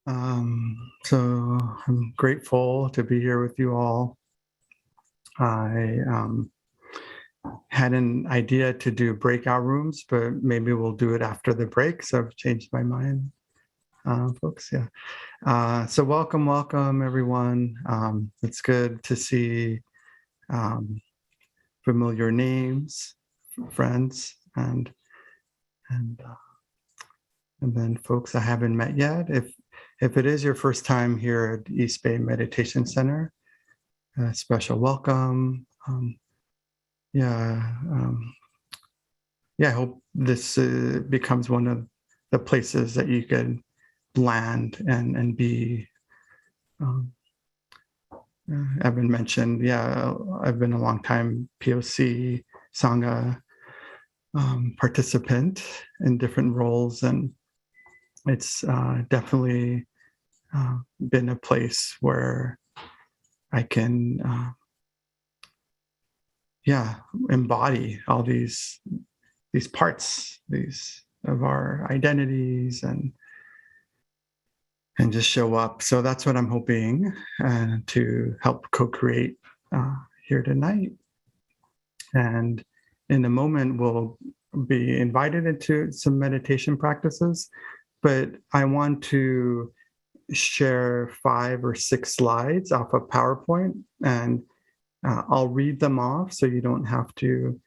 So I'm grateful to be here with you all. I had an idea to do breakout rooms, but maybe we'll do it after the break. So I've changed my mind, folks. Yeah. So welcome, everyone. It's good to see familiar names, friends, and then folks I haven't met yet. If it is your first time here at East Bay Meditation Center, a special welcome. I hope this becomes one of the places that you can land and be. Evan mentioned, I've been a long time POC, Sangha participant in different roles, and it's definitely been a place where I can embody all these parts, these of our identities, and just show up. So that's what I'm hoping to help co-create here tonight. And in a moment, we'll be invited into some meditation practices, but I want to share 5 or 6 slides off of PowerPoint, and I'll read them off so you don't have to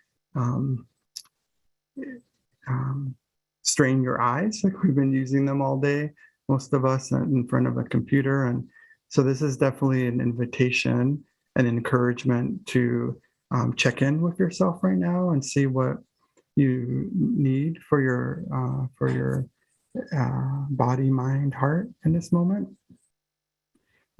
strain your eyes like we've been using them all day, most of us in front of a computer. And so this is definitely an invitation, an encouragement to check in with yourself right now and see what you need for your body, mind, heart in this moment.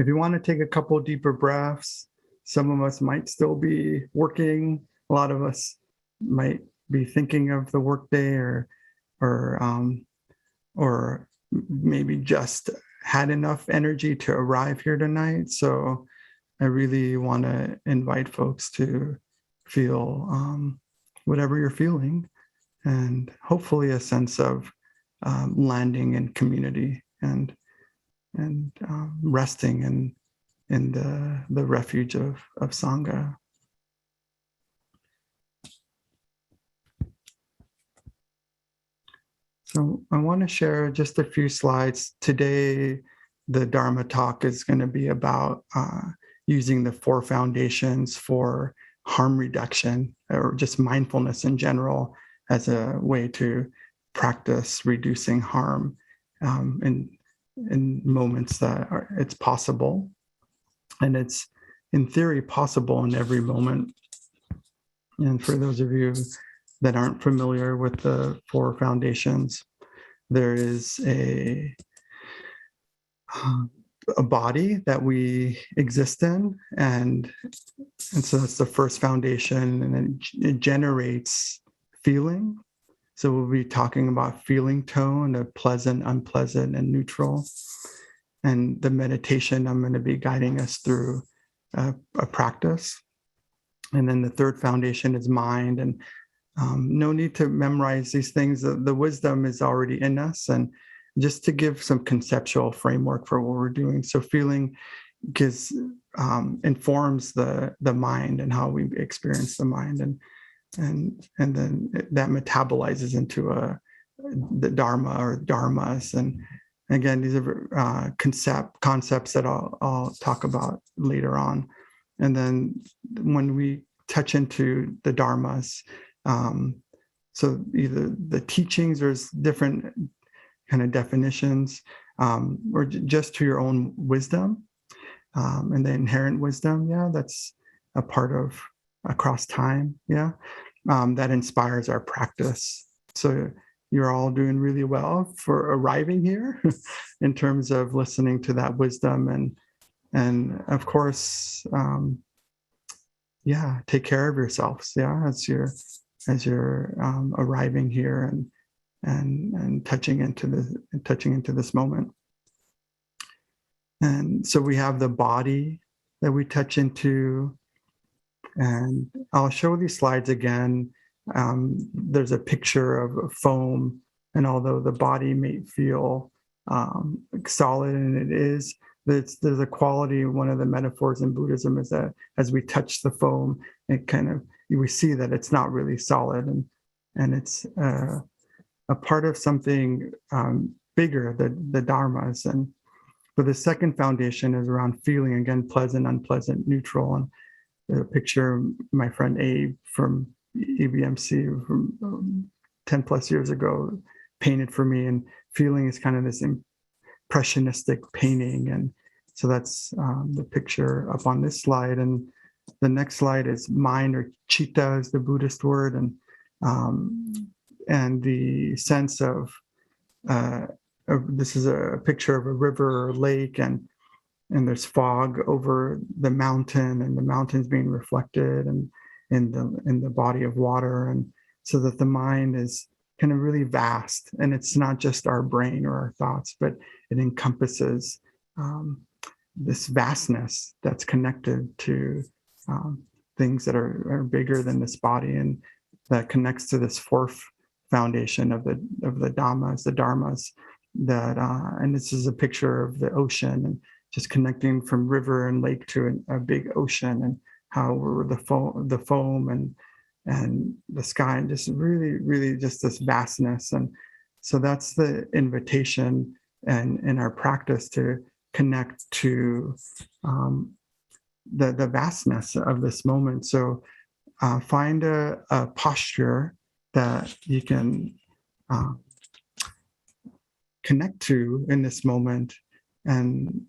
If you want to take a couple deeper breaths, some of us might still be working. A lot of us might be thinking of the workday, or maybe just had enough energy to arrive here tonight. So I really want to invite folks to feel whatever you're feeling, and hopefully a sense of landing in community and resting in the refuge of Sangha. So I want to share just a few slides. Today, the Dharma Talk is going to be about using the 4 foundations for harm reduction, or just mindfulness in general, as a way to practice reducing harm in moments that it's possible. And it's, in theory, possible in every moment. And for those of you that aren't familiar with the 4 foundations, there is a body that we exist in, and so that's the first foundation, and then it generates feeling. So we'll be talking about feeling tone of pleasant, unpleasant, and neutral. And the meditation, I'm going to be guiding us through a practice. And then the third foundation is mind, and no need to memorize these things. The wisdom is already in us, and just to give some conceptual framework for what we're doing. So feeling informs the mind and how we experience the mind, and then that metabolizes into the Dharma or dharmas. And again, these are concepts that I'll talk about later on. And then when we touch into the dharmas, so either the teachings, there's different kind of definitions, or just to your own wisdom, and the inherent wisdom, that's a part of across time, that inspires our practice. So you're all doing really well for arriving here in terms of listening to that wisdom, and of course, take care of yourselves, as you're arriving here and touching into this moment. And so we have the body that we touch into, and I'll show these slides again. There's a picture of foam, and although the body may feel solid, and it is. There's a quality. One of the metaphors in Buddhism is that as we touch the foam, it kind of we see that it's not really solid, and it's a part of something bigger, the dharmas. And so the second foundation is around feeling, again, pleasant, unpleasant, neutral. And the picture my friend Abe from EBMC from 10 plus years ago painted for me, and feeling is kind of this impressionistic painting. And so that's the picture up on this slide. And the next slide is mind, or chitta is the Buddhist word, and the sense of this is a picture of a river or lake, and there's fog over the mountain, and the mountain's being reflected and in the body of water, and so that the mind is kind of really vast, and it's not just our brain or our thoughts, but it encompasses this vastness that's connected to things that are bigger than this body, and that connects to this fourth foundation of the dharmas that and this is a picture of the ocean, and just connecting from river and lake to a big ocean, and how we're the foam and the sky, and just really just this vastness. And so that's the invitation, and in our practice, to connect to the vastness of this moment. So find a posture that you can connect to in this moment, and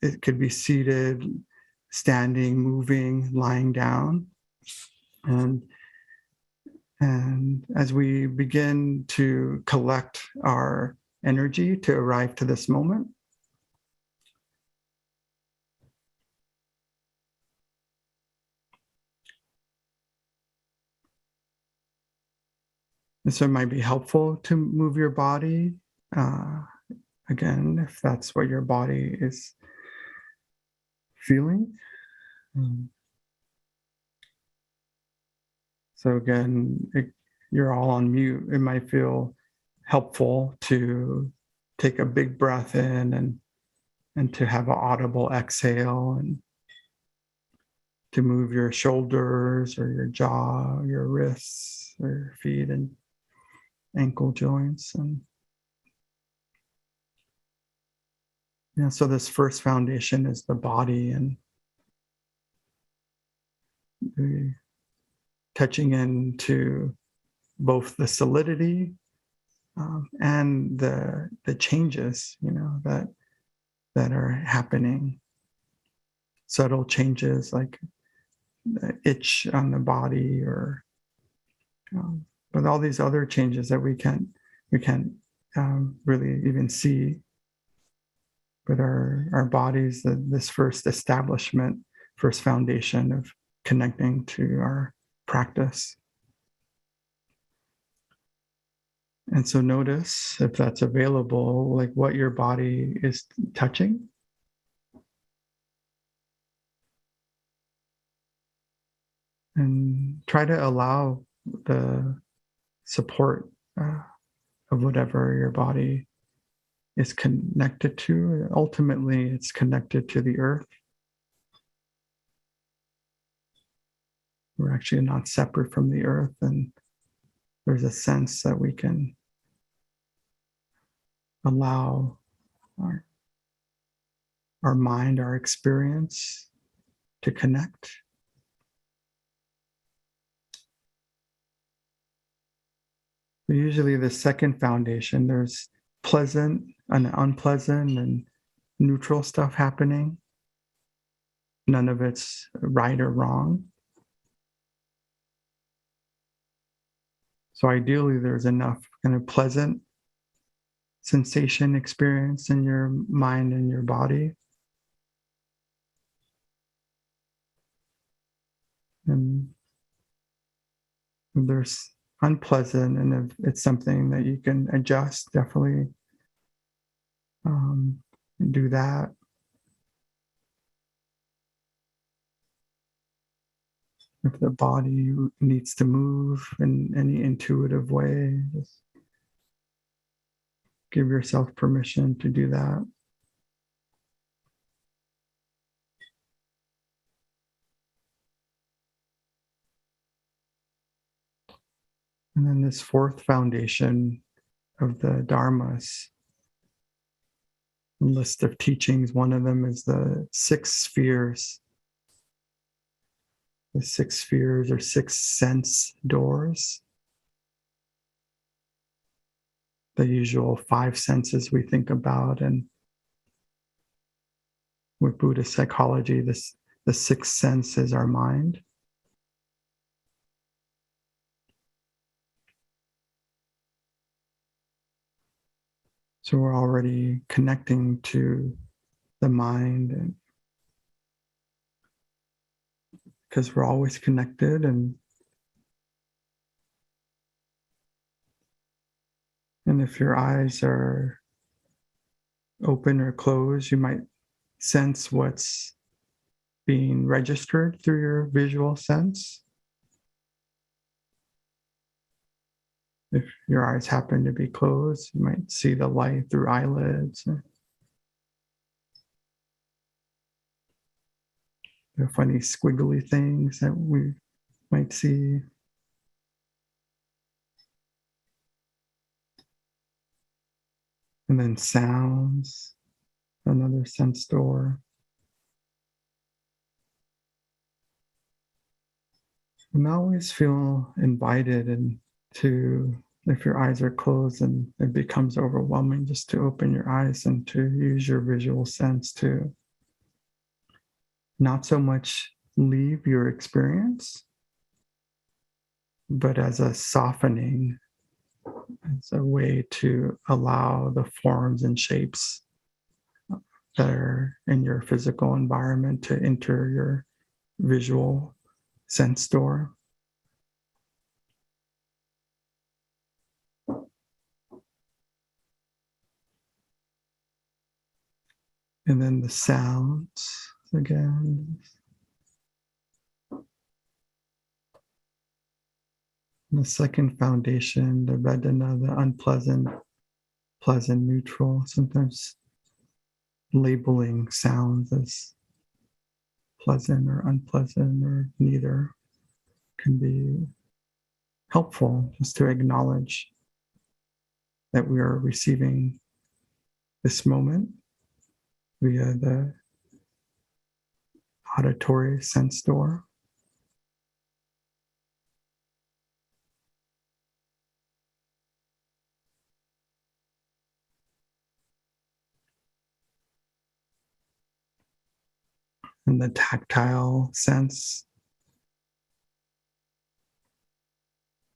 it could be seated, standing, moving, lying down. And as we begin to collect our energy to arrive to this moment, and so it might be helpful to move your body. Again, if that's what your body is feeling. So again, you're all on mute. It might feel helpful to take a big breath in and to have an audible exhale, and to move your shoulders or your jaw, your wrists or your feet and ankle joints. And so this first foundation is the body, and touching into both the solidity and the changes, that are happening. Subtle changes like the itch on the body, or but all these other changes that we can't really even see. But our bodies, this first establishment, first foundation of connecting to our practice. And so notice, if that's available, like what your body is touching. And try to allow the support of whatever your body is connected to. Ultimately, it's connected to the earth. We're actually not separate from the earth, and there's a sense that we can allow our mind, our experience to connect. But usually the second foundation, there's pleasant and unpleasant and neutral stuff happening. None of it's right or wrong. So ideally, there's enough kind of pleasant sensation experience in your mind and your body. And if there's unpleasant, and if it's something that you can adjust, definitely do that. If the body needs to move in any intuitive way, just give yourself permission to do that. And then this fourth foundation of the Dharmas, list of teachings, one of them is the 6 spheres. The 6 spheres or 6 sense doors. The usual 5 senses we think about, and with Buddhist psychology, the 6th sense is our mind. So we're already connecting to the mind, and because we're always connected, and if your eyes are open or closed, you might sense what's being registered through your visual sense. If your eyes happen to be closed, you might see the light through eyelids. The funny squiggly things that we might see. And then sounds, another sense door. And always feel invited into, if your eyes are closed and it becomes overwhelming, just to open your eyes and to use your visual sense to not so much leave your experience, but as a softening. It's a way to allow the forms and shapes that are in your physical environment to enter your visual sense door. And then the sounds again. The second foundation, the Vedana, the unpleasant, pleasant, neutral, sometimes labeling sounds as pleasant or unpleasant or neither can be helpful, just to acknowledge that we are receiving this moment via the auditory sense door. And the tactile sense.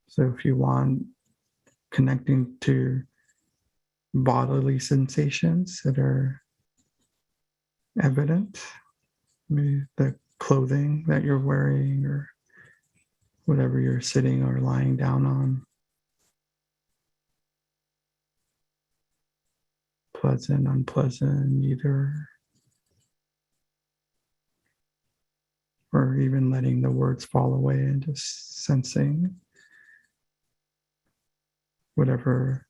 So if you want, connecting to bodily sensations that are evident, maybe the clothing that you're wearing or whatever you're sitting or lying down on. Pleasant, unpleasant, neither. Or even letting the words fall away and just sensing whatever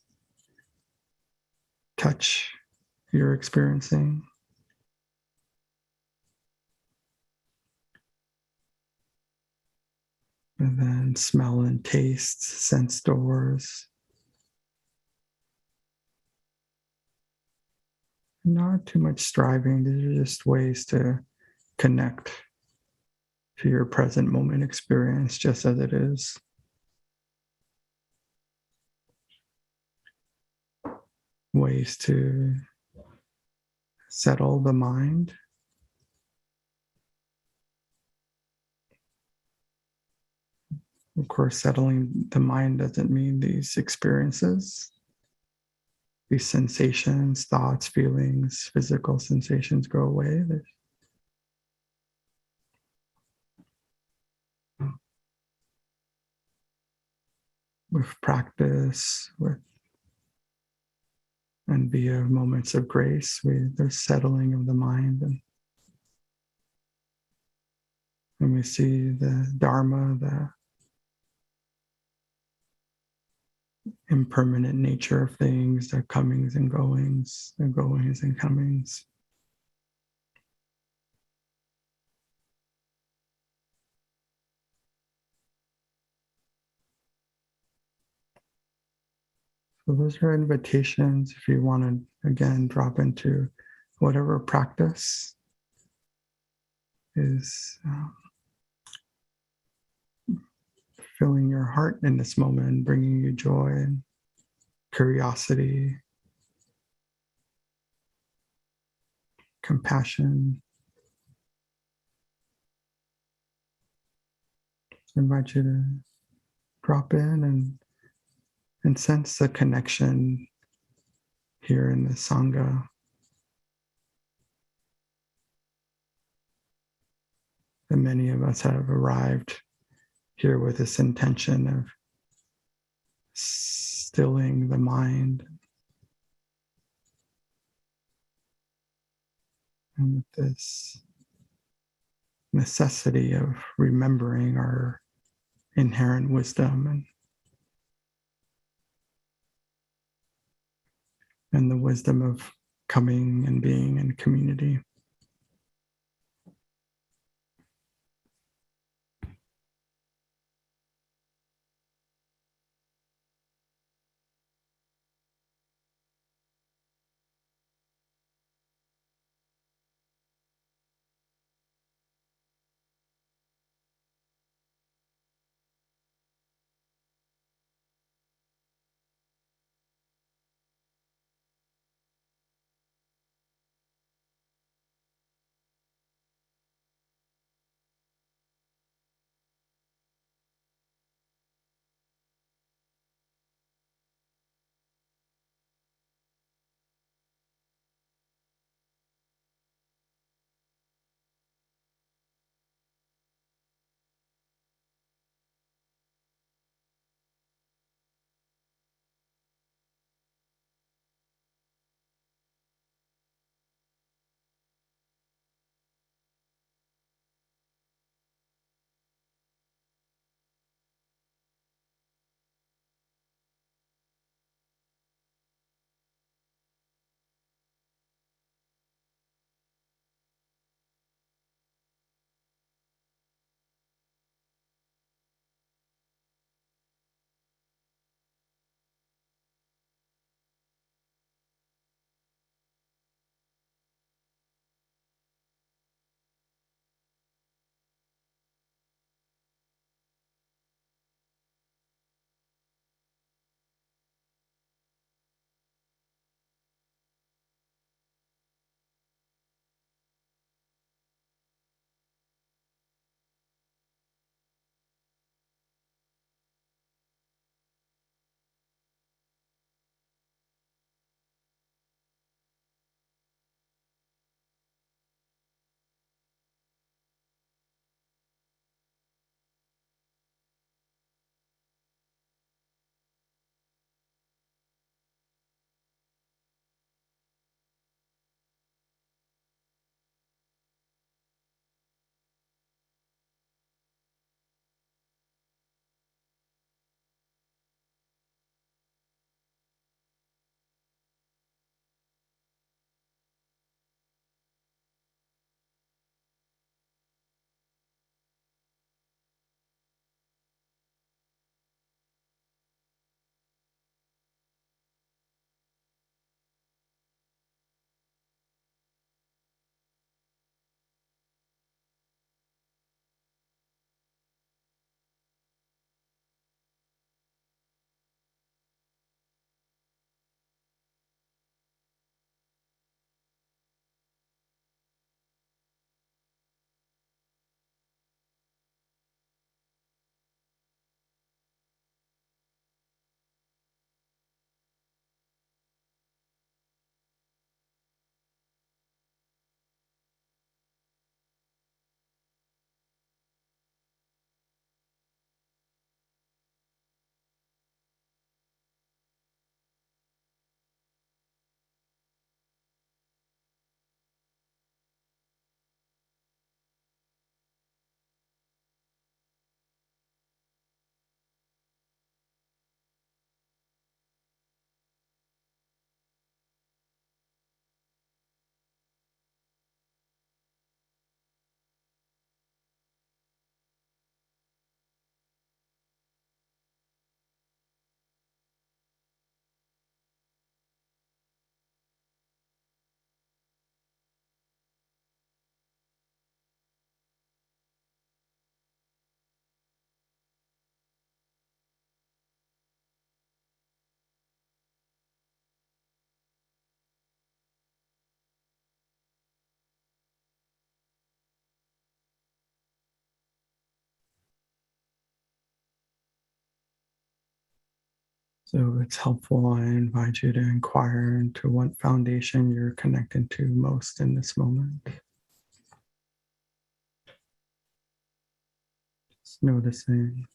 touch you're experiencing. And then smell and taste, sense doors. Not too much striving. These are just ways to connect to your present moment experience just as it is. Ways to settle the mind. Of course, settling the mind doesn't mean these experiences, these sensations, thoughts, feelings, physical sensations go away. With practice, and via moments of grace, there's settling of the mind, and we see the Dharma, impermanent nature of things, their comings and goings, their goings and comings. So those are invitations if you want to, again, drop into whatever practice is filling your heart in this moment, bringing you joy and curiosity, compassion. I invite you to drop in and sense the connection here in the Sangha. And many of us have arrived here with this intention of stilling the mind and with this necessity of remembering our inherent wisdom and the wisdom of coming and being in community. So it's helpful. I invite you to inquire into what foundation you're connected to most in this moment. Just noticing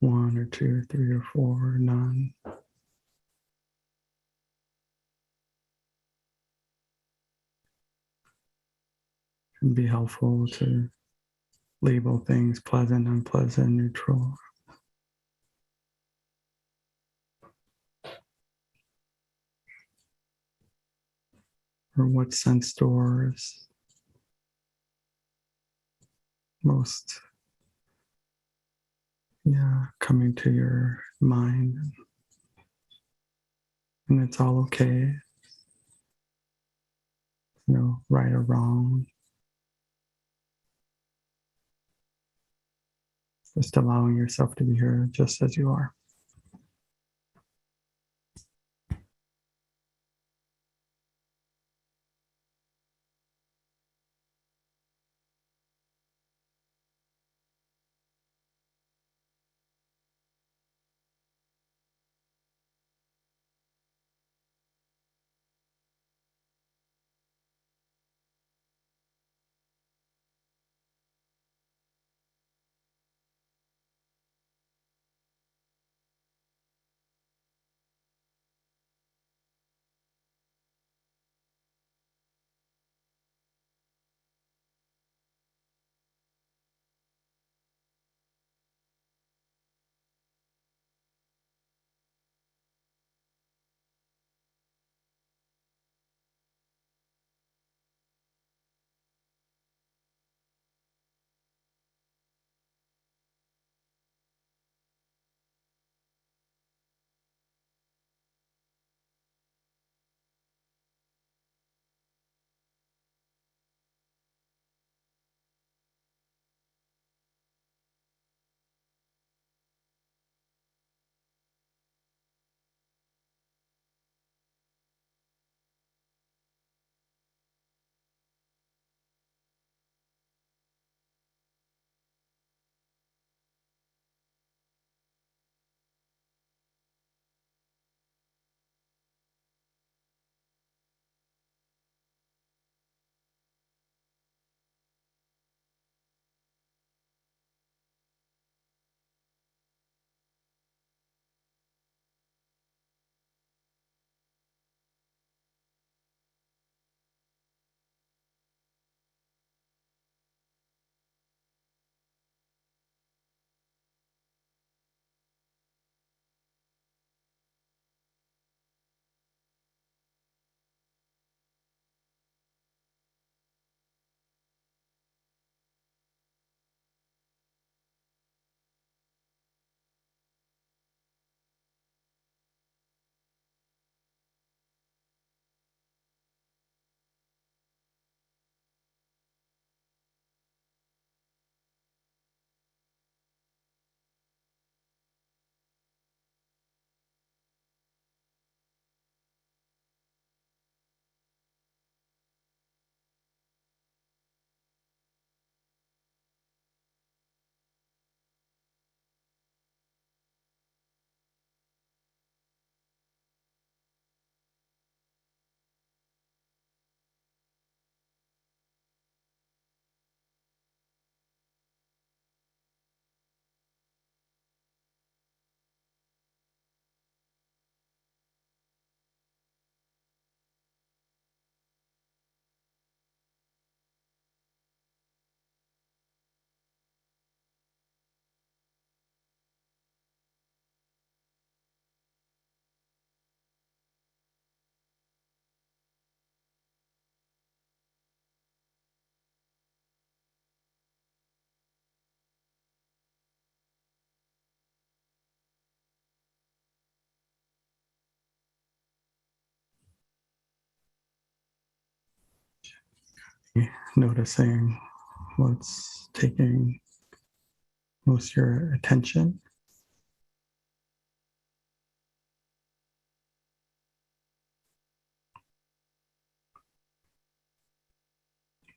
one or two or three or four or none. Can be helpful to label things pleasant, unpleasant, neutral. Or what sense doors most coming to your mind. And it's all okay. No right or wrong. Just allowing yourself to be here just as you are. Noticing what's taking most of your attention.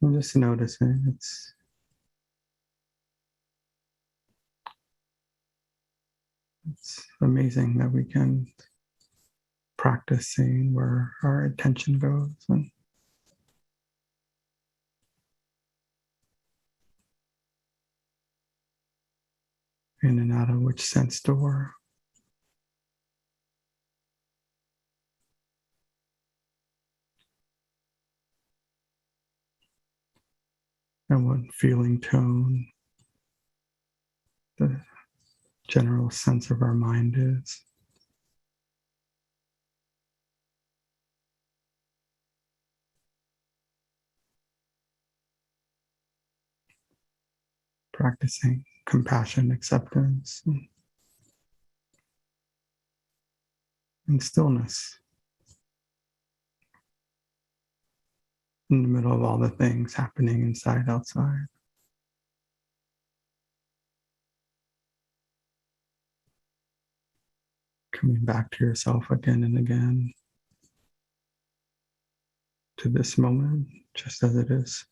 And just noticing it's amazing that we can practice seeing where our attention goes and in and out of which sense door. And what feeling tone the general sense of our mind is. Practicing compassion, acceptance, and stillness in the middle of all the things happening inside, outside. Coming back to yourself again and again, to this moment, just as it is.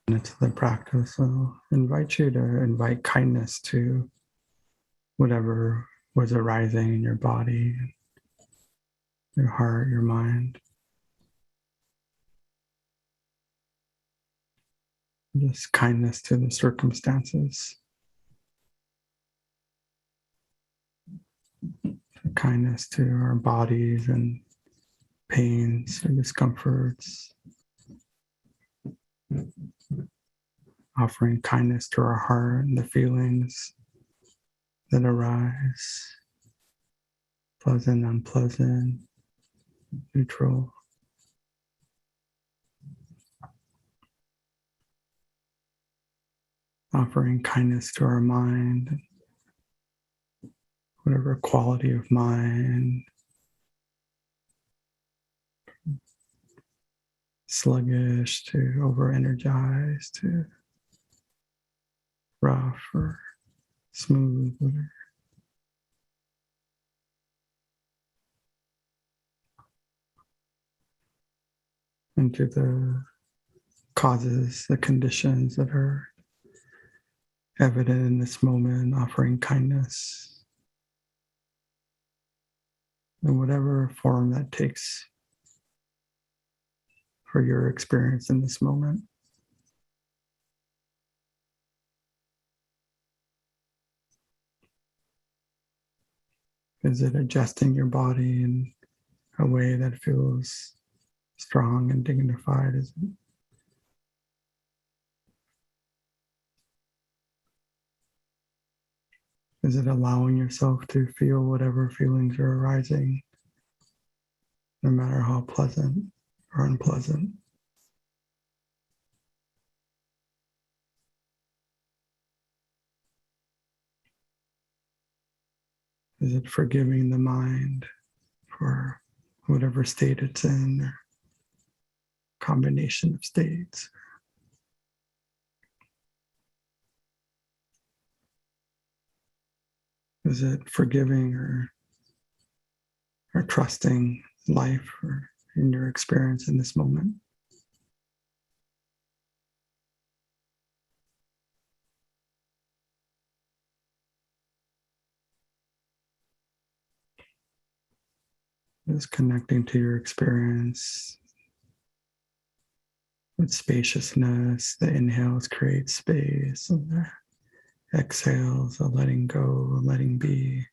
Into the practice, I'll invite you to invite kindness to whatever was arising in your body, your heart, your mind. Just kindness to the circumstances, kindness to our bodies and pains or discomforts. Offering kindness to our heart and the feelings that arise, pleasant, unpleasant, neutral. Offering kindness to our mind, whatever quality of mind, sluggish to over-energized to rough or smooth, whatever. Into the causes, the conditions that are evident in this moment, offering kindness in whatever form that takes for your experience in this moment. Is it adjusting your body in a way that feels strong and dignified? Is it allowing yourself to feel whatever feelings are arising, no matter how pleasant or unpleasant? Is it forgiving the mind for whatever state it's in, or combination of states? Is it forgiving or trusting life or in your experience in this moment? Is connecting to your experience with spaciousness. The inhales create space, and the exhales are letting go, letting be.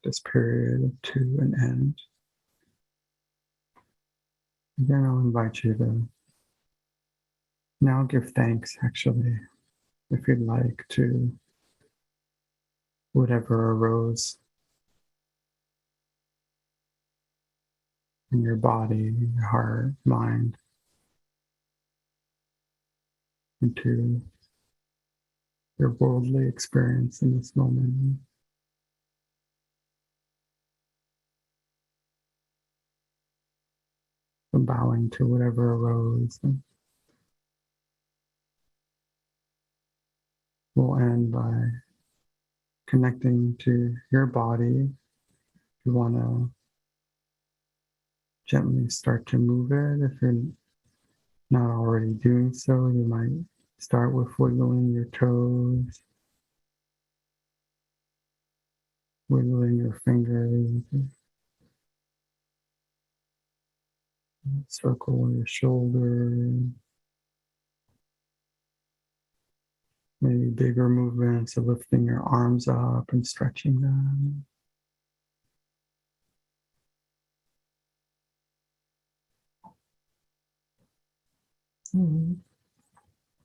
This period to an end. Again, I'll invite you to now give thanks, actually, if you'd like, to whatever arose in your body, your heart, mind, into your worldly experience in this moment. So bowing to whatever arose. And we'll end by connecting to your body. You want to gently start to move it. If you're not already doing so, you might start with wiggling your toes, wiggling your fingers, Circle your shoulder. Maybe bigger movements of lifting your arms up and stretching them.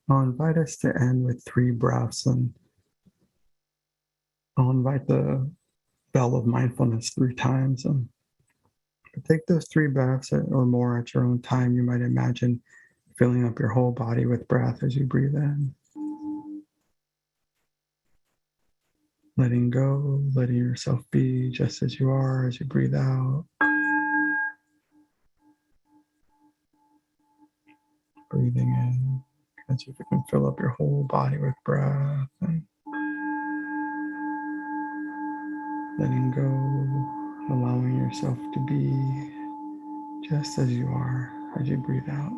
I'll invite us to end with 3 breaths, and I'll invite the bell of mindfulness 3 times. And take those 3 breaths or more at your own time. You might imagine filling up your whole body with breath as you breathe in. Letting go, letting yourself be just as you are as you breathe out. Breathing in as you can fill up your whole body with breath. And letting go, allowing yourself to be just as you are as you breathe out.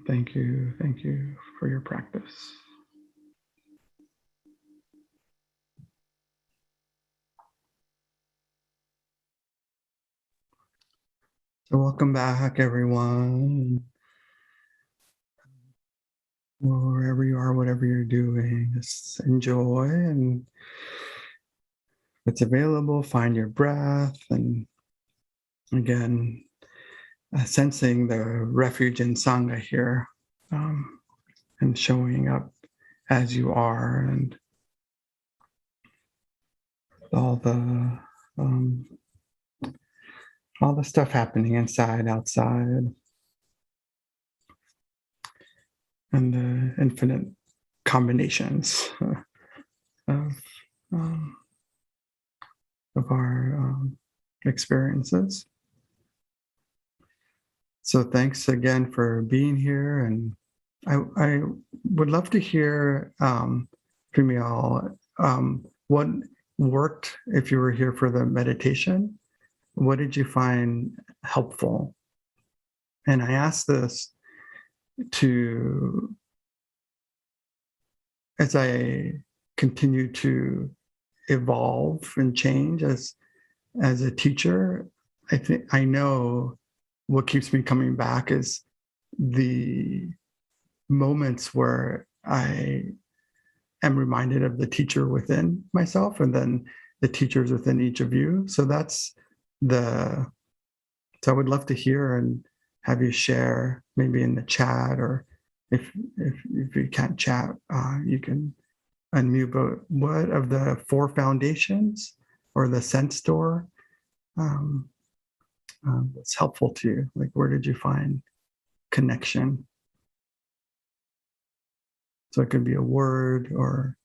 Thank you for your practice. So welcome back, everyone. Wherever you are, whatever you're doing, just enjoy, and if it's available, find your breath, and again, sensing the refuge in Sangha here, and showing up as you are, and all the stuff happening inside, outside, and the infinite combinations of our experiences. So thanks again for being here, and I would love to hear from y'all what worked if you were here for the meditation. What did you find helpful? And I asked this as I continue to evolve and change as a teacher. I know what keeps me coming back is the moments where I am reminded of the teacher within myself, and then the teachers within each of you. So so I would love to hear and have you share, maybe in the chat, or if you can't chat, you can unmute. But what of the 4 foundations or the sense door that's helpful to you? Like, where did you find connection? So it could be a word or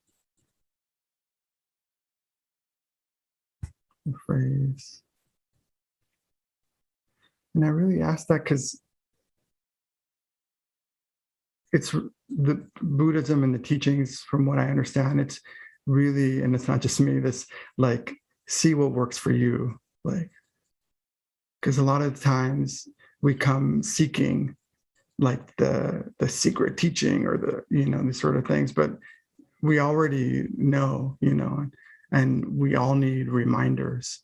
a phrase. And I really asked that because it's the Buddhism and the teachings, from what I understand, it's really, and it's not just me, this like, see what works for you. Like, because a lot of the times we come seeking like the secret teaching or these sort of things, but we already know, and we all need reminders,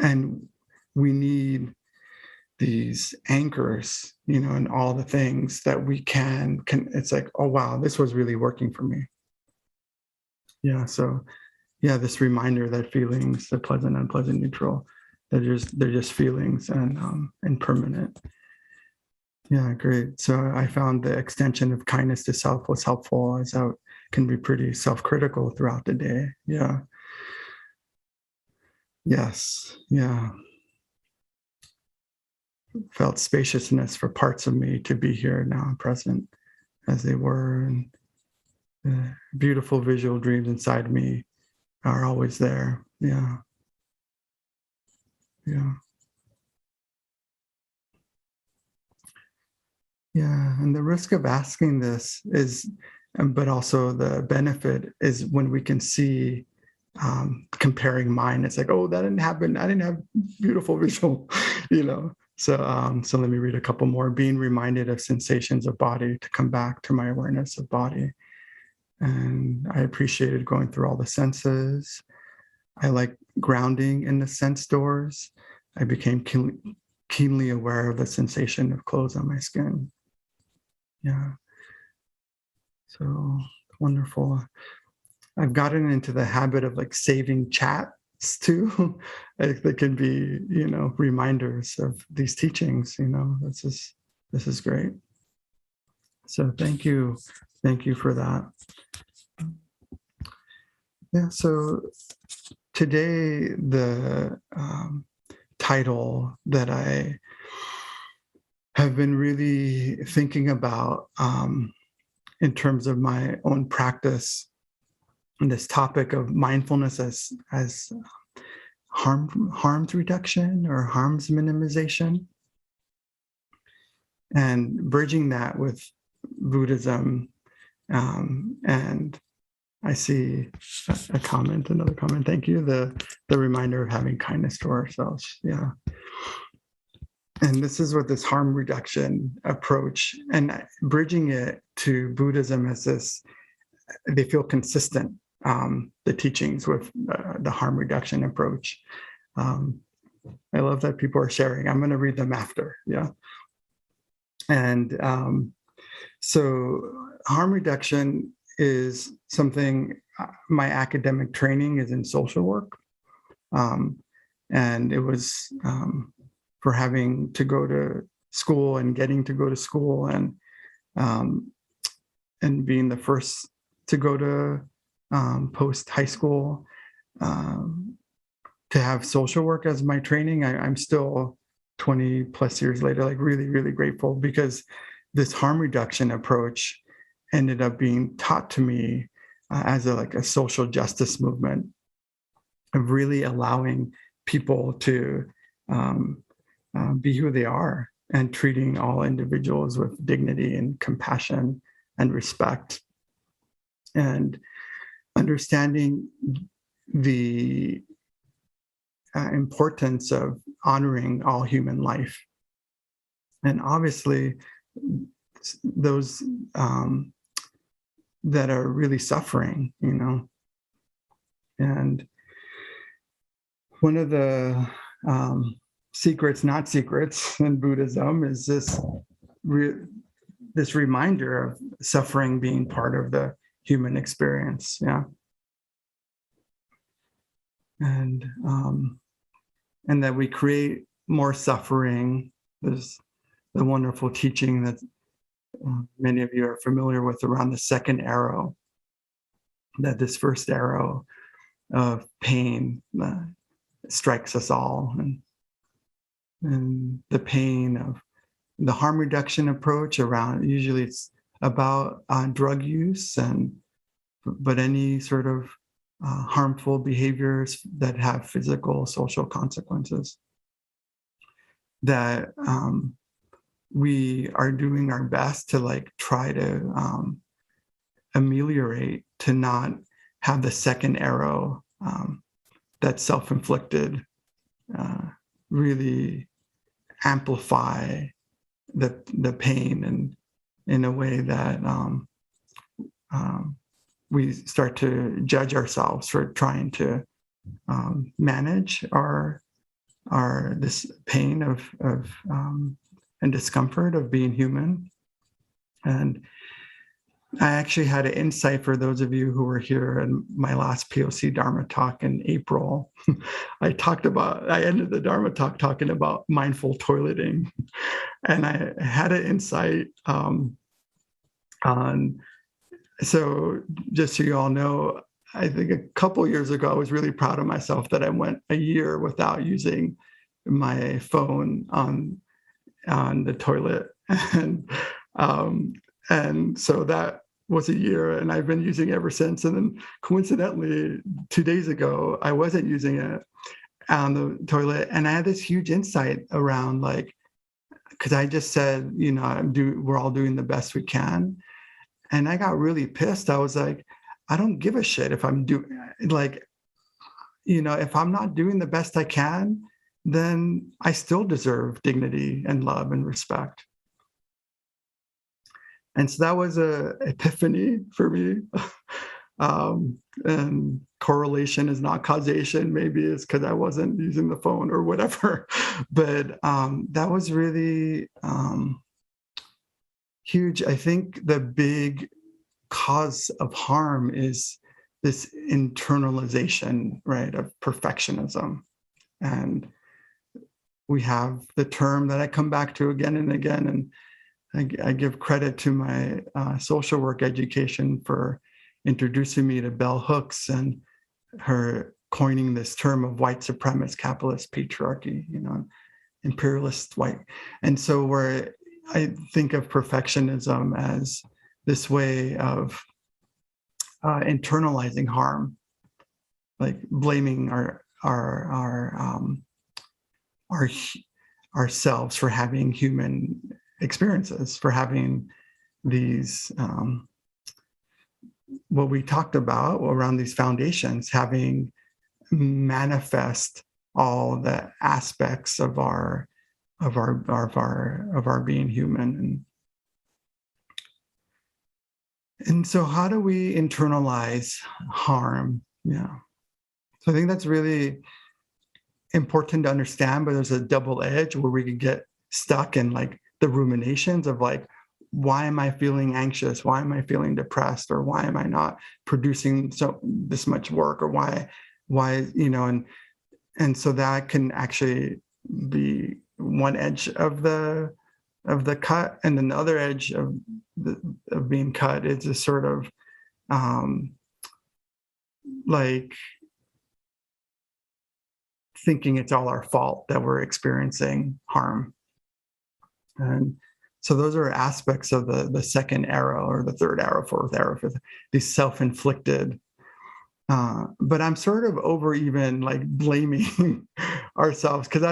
and we need these anchors, and all the things that we can, it's like, oh, wow, this was really working for me. Yeah. So yeah, this reminder that feelings, the pleasant, unpleasant, neutral, they're just feelings, and impermanent. Yeah, great. So I found the extension of kindness to self was helpful, as I can be pretty self-critical throughout the day. Yeah. Yes. Yeah. Felt spaciousness for parts of me to be here now and present as they were, and beautiful visual dreams inside me are always there. Yeah. Yeah. Yeah. And the risk of asking this is, but also the benefit is when we can see comparing mine. It's like, oh, that didn't happen. I didn't have beautiful visual, So let me read a couple more. Being reminded of sensations of body to come back to my awareness of body. And I appreciated going through all the senses. I like grounding in the sense doors. I became keenly aware of the sensation of clothes on my skin. Yeah. So wonderful. I've gotten into the habit of like saving chats too. Like they can be, reminders of these teachings, this is great. So thank you for that. Yeah, so today the title that I have been really thinking about in terms of my own practice, and this topic of mindfulness as harms reduction or harms minimization, and bridging that with Buddhism. And I see another comment. Thank you. The reminder of having kindness to ourselves. Yeah. And this is what this harm reduction approach, and bridging it to Buddhism as this, they feel consistent, the teachings with the harm reduction approach. I love that people are sharing. I'm going to read them after. Yeah. And so harm reduction is something, my academic training is in social work. And it was for having to go to school and getting to go to school and being the first to go to post high school, to have social work as my training. I'm still 20 plus years later, like really, really grateful, because this harm reduction approach ended up being taught to me as a social justice movement of really allowing people to be who they are and treating all individuals with dignity and compassion and respect, and understanding the importance of honoring all human life. And obviously those that are really suffering, and one of the not secrets in Buddhism is this reminder of suffering being part of the human experience. Yeah. And that we create more suffering. There's the wonderful teaching that many of you are familiar with around the second arrow, that this first arrow of pain strikes us all, and the pain of the harm reduction approach around, usually it's about drug use, but any sort of harmful behaviors that have physical, social consequences, that we are doing our best to try to ameliorate, to not have the second arrow that's self-inflicted really amplify the pain, and in a way that we start to judge ourselves for trying to manage this pain of and discomfort of being human. And I actually had an insight for those of you who were here in my last POC Dharma Talk in April. I ended the Dharma Talk talking about mindful toileting. And I had an insight so just so you all know, I think a couple of years ago, I was really proud of myself that I went a year without using my phone on the toilet. And so that was a year, and I've been using it ever since. And then coincidentally, 2 days ago, I wasn't using it on the toilet. And I had this huge insight around because I just said, we're all doing the best we can. And I got really pissed. I was like, I don't give a shit if I'm doing, if I'm not doing the best I can, then I still deserve dignity and love and respect. And so that was a epiphany for me. And correlation is not causation. Maybe it's because I wasn't using the phone or whatever. But that was really huge. I think the big cause of harm is this internalization, right, of perfectionism. And we have the term that I come back to again and again, and I give credit to my social work education for introducing me to bell hooks and her coining this term of white supremacist capitalist patriarchy, imperialist white. And so where I think of perfectionism as this way of internalizing harm, like blaming ourselves for having human experiences, for having these what we talked about around these foundations, having manifest all the aspects of our being human. And so how do we internalize harm? Yeah. So I think that's really important to understand, but there's a double edge where we can get stuck in like the ruminations of like, why am I feeling anxious? Why am I feeling depressed? Or why am I not producing this much work? Or why, and so that can actually be one edge of the cut, and then the other edge of being cut is just sort of like thinking it's all our fault that we're experiencing harm. And so those are aspects of the second arrow, or the third arrow, fourth arrow, fifth, these self-inflicted. But I'm sort of over even like blaming ourselves, because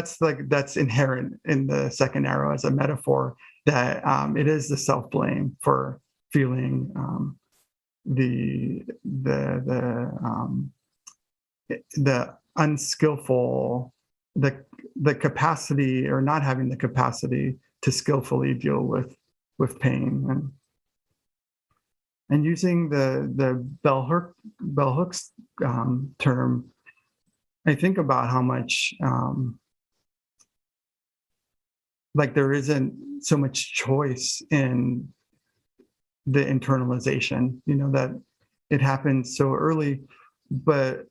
that's inherent in the second arrow as a metaphor, that it is the self-blame for feeling the unskillful, the capacity, or not having the capacity to skillfully deal with pain, and using the bell hooks term. I think about how much like there isn't so much choice in the internalization, that it happens so early, but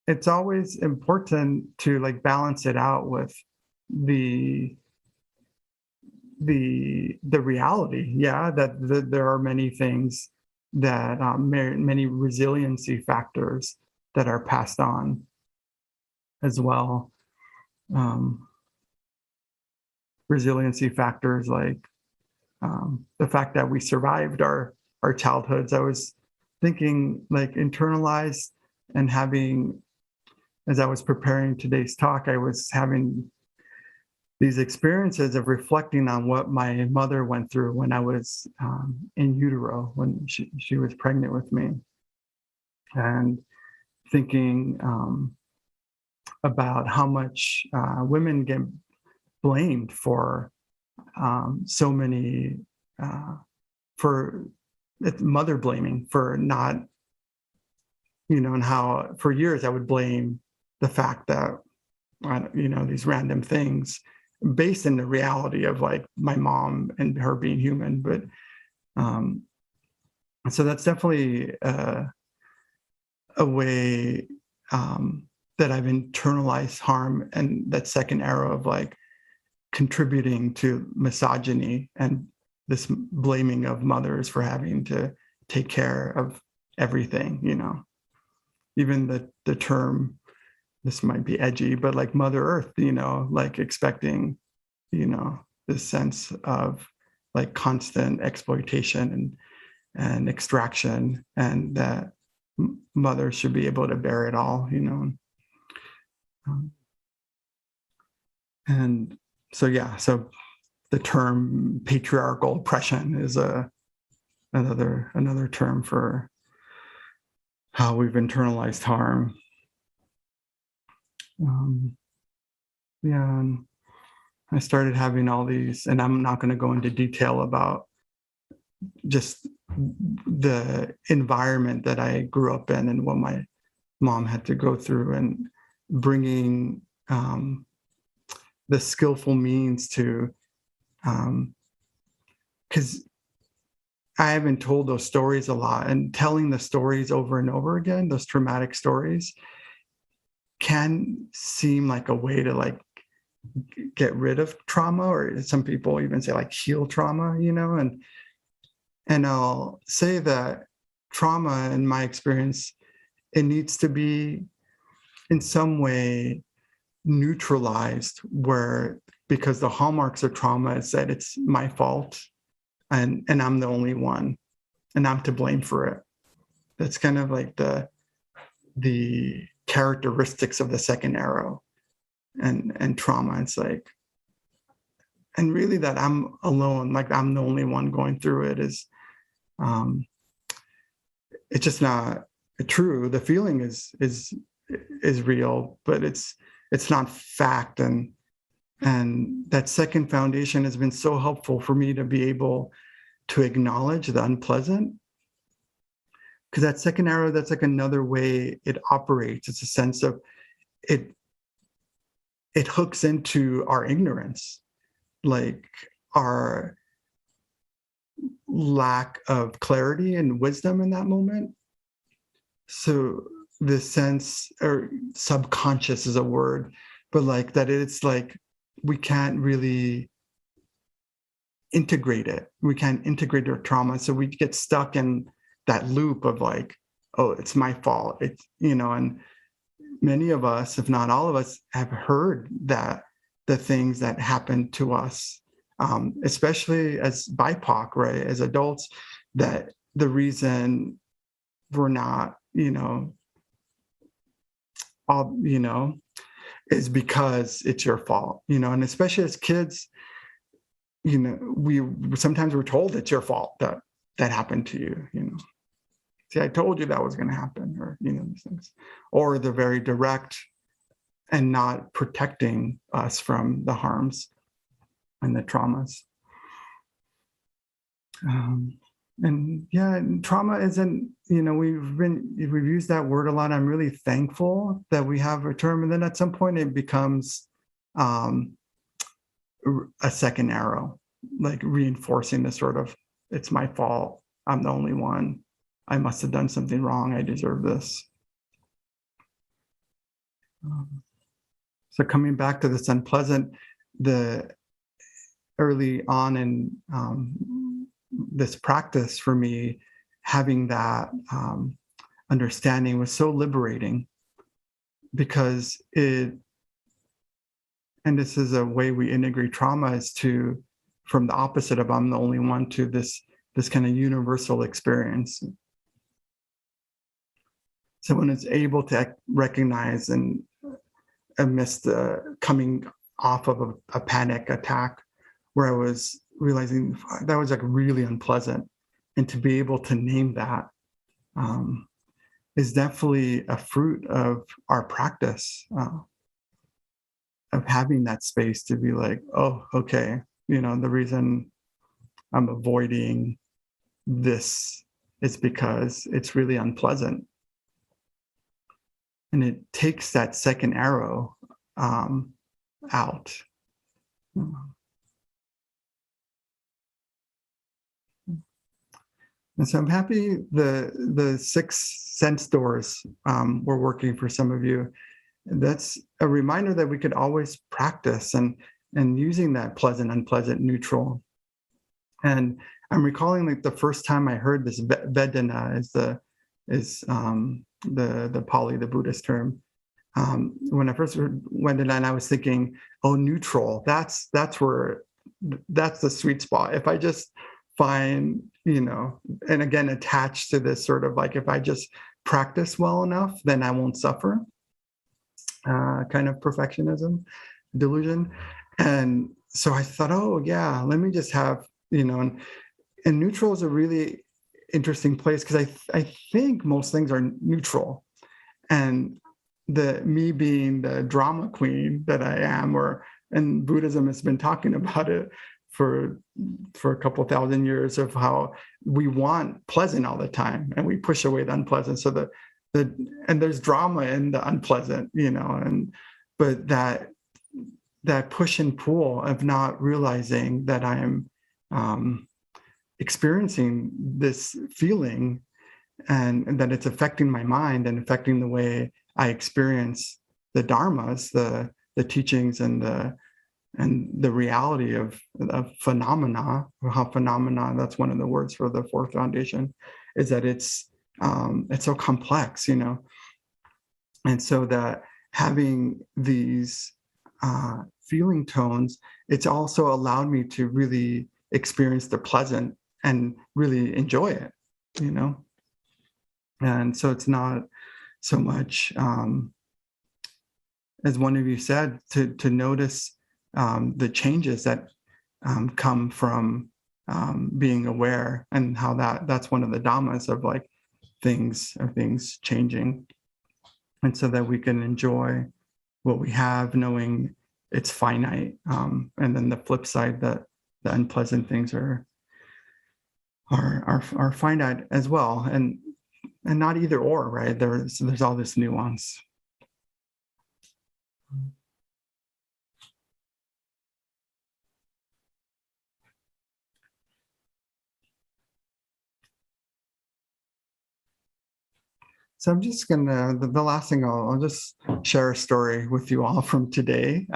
it's always important to like balance it out with the reality, that there are many things that many resiliency factors that are passed on as well. Resiliency factors like the fact that we survived our childhoods. I was thinking like internalized, and having, as I was preparing today's talk, I was having these experiences of reflecting on what my mother went through when I was in utero, when she was pregnant with me, and thinking about how much women get blamed for so many, for mother blaming, for not, and how for years I would blame the fact that, these random things based in the reality of like my mom and her being human. But so that's definitely a way that I've internalized harm, and that second arrow of like contributing to misogyny and this blaming of mothers for having to take care of everything, even the term, this might be edgy, but like Mother Earth, like expecting, this sense of like constant exploitation and extraction, and that mothers should be able to bear it all, and so the term patriarchal oppression is another term for how we've internalized harm. Yeah. And I started having all these, and I'm not going to go into detail about just the environment that I grew up in and what my mom had to go through, and bringing the skillful means to, because I haven't told those stories a lot, and telling the stories over and over again, those traumatic stories, can seem like a way to like get rid of trauma, or some people even say like heal trauma, and I'll say that trauma, in my experience, it needs to be in some way neutralized, where, because the hallmarks of trauma is that it's my fault, and I'm the only one, and I'm to blame for it. That's kind of like the characteristics of the second arrow and trauma. It's like, and really that I'm alone, like I'm the only one going through it, is it's just not true. The feeling is real, but it's not fact. And that second foundation has been so helpful for me to be able to acknowledge the unpleasant, because that second arrow, that's like another way it operates. It's a sense of it hooks into our ignorance, like our lack of clarity and wisdom in that moment. So the sense, or subconscious is a word, but like that, it's like we can't really integrate it. We can't integrate our trauma. So we get stuck in that loop of like, oh, it's my fault. It's, and many of us, if not all of us, have heard that the things that happened to us, especially as BIPOC, right, as adults, that the reason we're not, is because it's your fault, and especially as kids, we sometimes we're told it's your fault that happened to you, See, I told you that was going to happen, or, these things, or they're very direct and not protecting us from the harms and the traumas. And yeah, trauma isn't, we've used that word a lot. I'm really thankful that we have a term, and then at some point it becomes a second arrow, like reinforcing the sort of, it's my fault, I'm the only one, I must have done something wrong, I deserve this. So coming back to this unpleasant, the early on in this practice for me, having that understanding was so liberating, because and this is a way we integrate trauma, is to, from the opposite of I'm the only one, to this kind of universal experience. So when it's able to recognize, and amidst the coming off of a panic attack, where I was realizing that was like really unpleasant, and to be able to name that is definitely a fruit of our practice, of having that space to be like, oh, okay, the reason I'm avoiding this is because it's really unpleasant. And it takes that second arrow out. And so I'm happy the 6 sense doors were working for some of you. That's a reminder that we could always practice and using that pleasant, unpleasant, neutral. And I'm recalling like the first time I heard this Vedana is the Pali, the Buddhist term. When I first heard Vedana, I was thinking, oh, neutral. That's the sweet spot. If I just find, and again, attached to this sort of like, if I just practice well enough, then I won't suffer. Kind of perfectionism, delusion. And so I thought, oh yeah, let me just have, and neutral is a really interesting place, because I think most things are neutral. And the me being the drama queen that I am, and Buddhism has been talking about it for a couple thousand years, of how we want pleasant all the time and we push away the unpleasant. So and there's drama in the unpleasant, but that push and pull of not realizing that I'm experiencing this feeling, and that it's affecting my mind and affecting the way I experience the dharmas, the teachings, and the reality of phenomena, or how phenomena, that's one of the words for the fourth foundation, is that it's so complex, and so that having these feeling tones, it's also allowed me to really experience the pleasant and really enjoy it, and so it's not so much, as one of you said, to notice the changes that come from being aware, and how that's one of the dhammas of like things changing, and so that we can enjoy what we have, knowing it's finite, and then the flip side, that the unpleasant things are finite as well, and not either or, right? There's all this nuance. So I'm just gonna, the last thing, I'll just share a story with you all from today,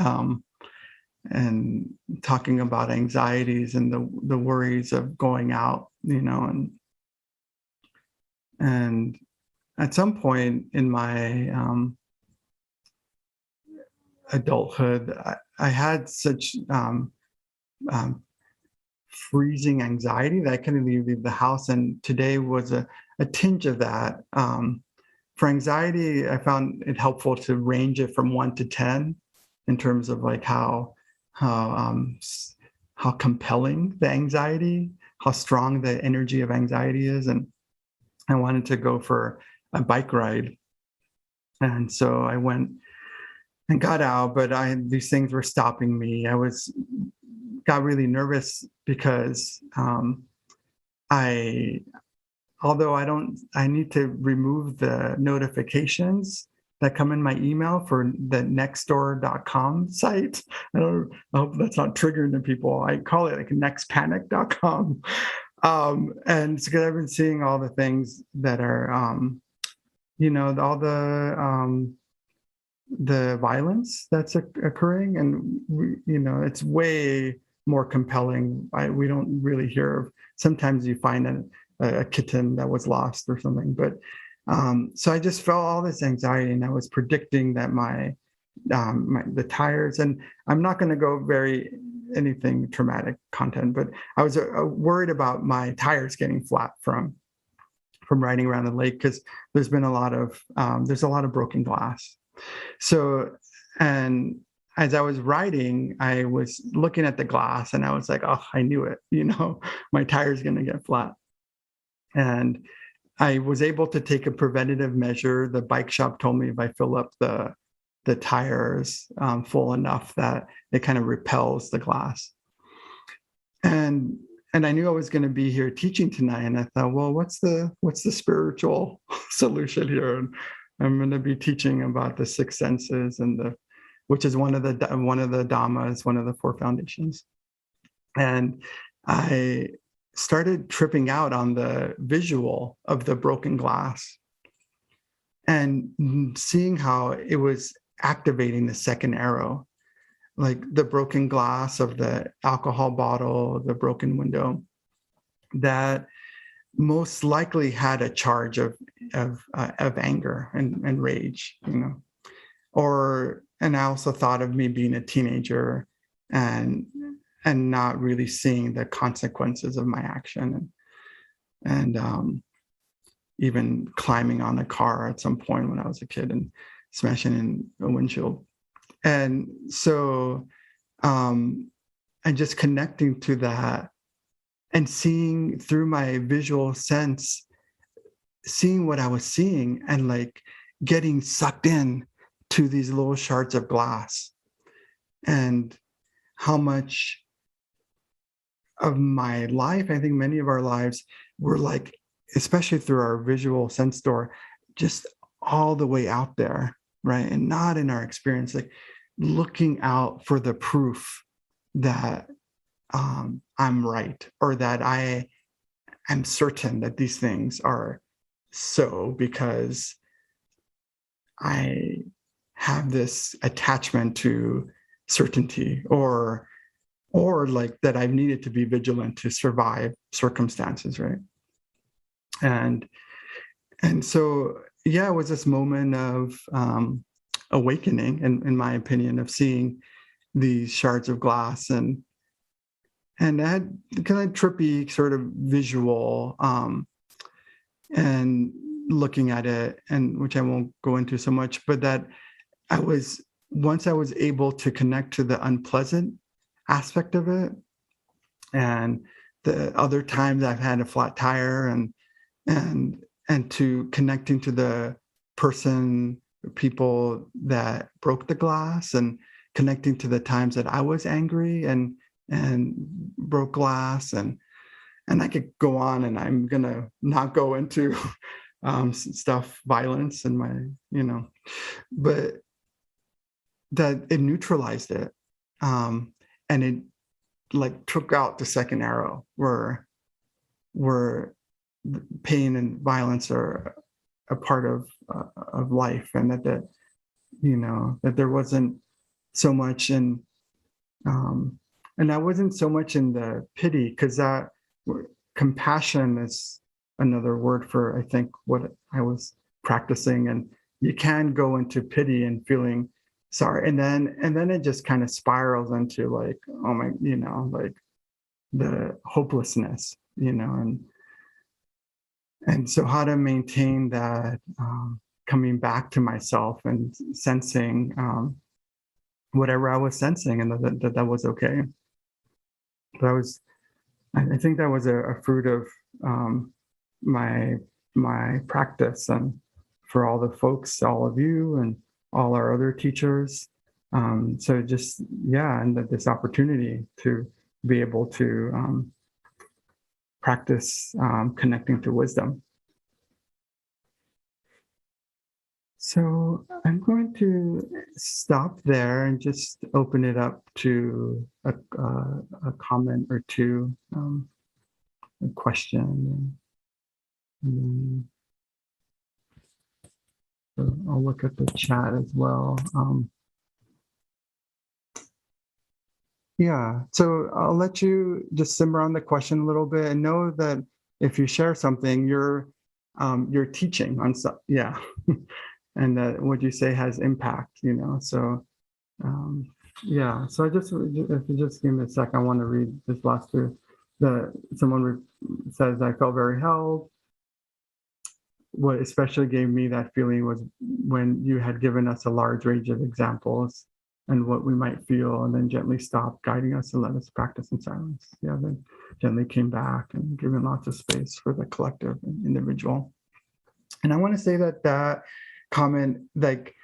and talking about anxieties and the worries of going out, and at some point in my adulthood, I had such freezing anxiety that I couldn't leave the house, and today was a tinge of that. For anxiety, I found it helpful to range it from 1 to 10 in terms of like how compelling the anxiety, how strong the energy of anxiety is. And I wanted to go for a bike ride. And so I went and got out, but these things were stopping me. Got really nervous because I need to remove the notifications that come in my email for the nextdoor.com site. I hope that's not triggering to people. I call it like nextpanic.com. And it's because I've been seeing all the things that are, all the violence that's occurring, and it's way more compelling. We don't really hear of. Sometimes you find a kitten that was lost or something, but so I just felt all this anxiety, and I was predicting that the tires, and I'm not going to go anything traumatic content, but I was worried about my tires getting flat from riding around the lake, because there's a lot of broken glass. So, and as I was riding, I was looking at the glass, and I was like, oh, I knew it, my tire's going to get flat. And I was able to take a preventative measure. The bike shop told me if I fill up the tires full enough, that it kind of repels the glass. And I knew I was going to be here teaching tonight, and I thought, well, what's the spiritual solution here? And I'm going to be teaching about the six senses, which is one of the dhammas, one of the four foundations. And I started tripping out on the visual of the broken glass, and seeing how it was activating the second arrow, like the broken glass of the alcohol bottle, the broken window, that most likely had a charge of anger and rage, and I also thought of me being a teenager and not really seeing the consequences of my action, and even climbing on a car at some point when I was a kid and smashing in a windshield. And so, and just connecting to that and seeing through my visual sense, seeing what I was seeing, and like getting sucked in to these little shards of glass, and how much of my life, I think many of our lives, were like, especially through our visual sense door, just all the way out there, right? And not in our experience, like looking out for the proof that I'm right, or that I am certain that these things are so, because I have this attachment to certainty, or like that I've needed to be vigilant to survive circumstances, right? And so, yeah, it was this moment of awakening, in my opinion, of seeing these shards of glass, and I had kind of trippy sort of visual, and looking at it, and which I won't go into so much, but that once I was able to connect to the unpleasant aspect of it, and the other times I've had a flat tire, and to connecting to the people that broke the glass, and connecting to the times that I was angry and broke glass, and I could go on, and I'm gonna not go into violence and my, but that it neutralized it, and it like took out the second arrow, where pain and violence are a part of life, and that that there wasn't so much in, and I wasn't so much in the pity, because that compassion is another word for, I think, what I was practicing. And you can go into pity and feeling sorry, and then it just kind of spirals into like, oh my, like the hopelessness, and so how to maintain that, coming back to myself and sensing whatever I was sensing, and that was okay. I think that was a fruit of my practice, and for all the folks, all of you, and all our other teachers. So just, and this opportunity to be able to practice connecting to wisdom. So I'm going to stop there and just open it up to a comment or two, a question. And so I'll look at the chat as well. So I'll let you just simmer on the question a little bit, and know that if you share something, you're teaching on and that what you say has impact, so so if you just give me a sec, I want to read this last two. Someone says, I felt very held. What especially gave me that feeling was when you had given us a large range of examples and what we might feel, and then gently stopped, guiding us and let us practice in silence. Then gently came back and given lots of space for the collective and individual. And I want to say that comment, like,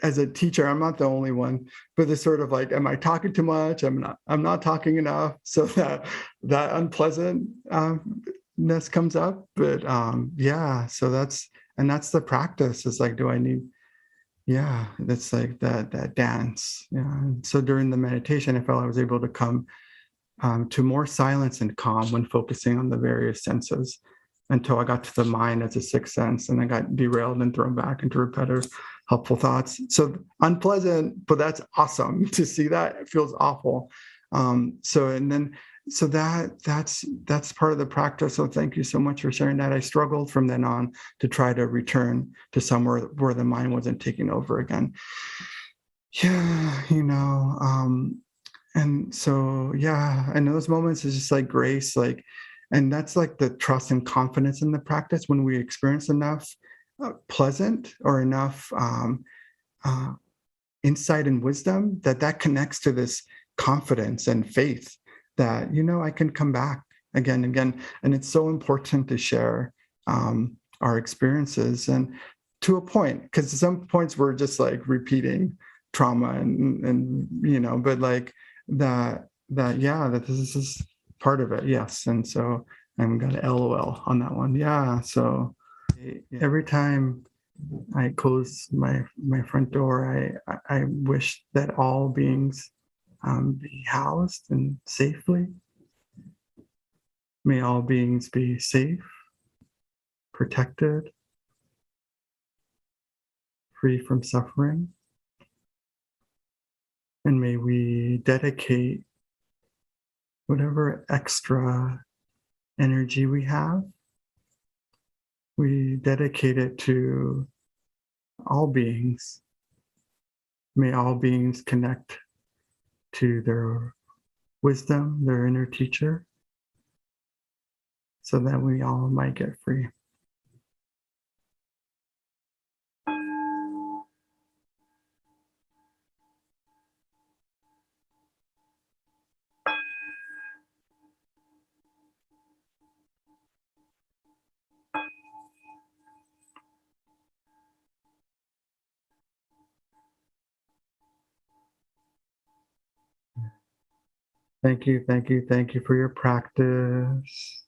as a teacher, I'm not the only one, but this sort of like, am I talking too much? I'm not talking enough. So that unpleasantness comes up. But so that's the practice. It's like, do I need, that's like that dance. And so during the meditation, I felt I was able to come to more silence and calm when focusing on the various senses, until I got to the mind as a sixth sense, and I got derailed and thrown back into repetitive helpful thoughts. So unpleasant, but that's awesome to see that. It feels awful. So that's part of the practice. So thank you so much for sharing that. I struggled from then on to try to return to somewhere where the mind wasn't taking over again. And so, and those moments is just like grace, like, and that's like the trust and confidence in the practice. When we experience enough pleasant or enough insight and wisdom, that connects to this confidence and faith that, I can come back again and again. And it's so important to share our experiences. And to a point, because some points were just like repeating trauma and but like that this is part of it. Yes. And so I'm gonna LOL on that one. Yeah. So every time I close my front door, I wish that all beings be housed and safely. May all beings be safe, protected, free from suffering. And may we dedicate whatever extra energy we have, we dedicate it to all beings. May all beings connect to their wisdom, their inner teacher, so that we all might get free. Thank you for your practice.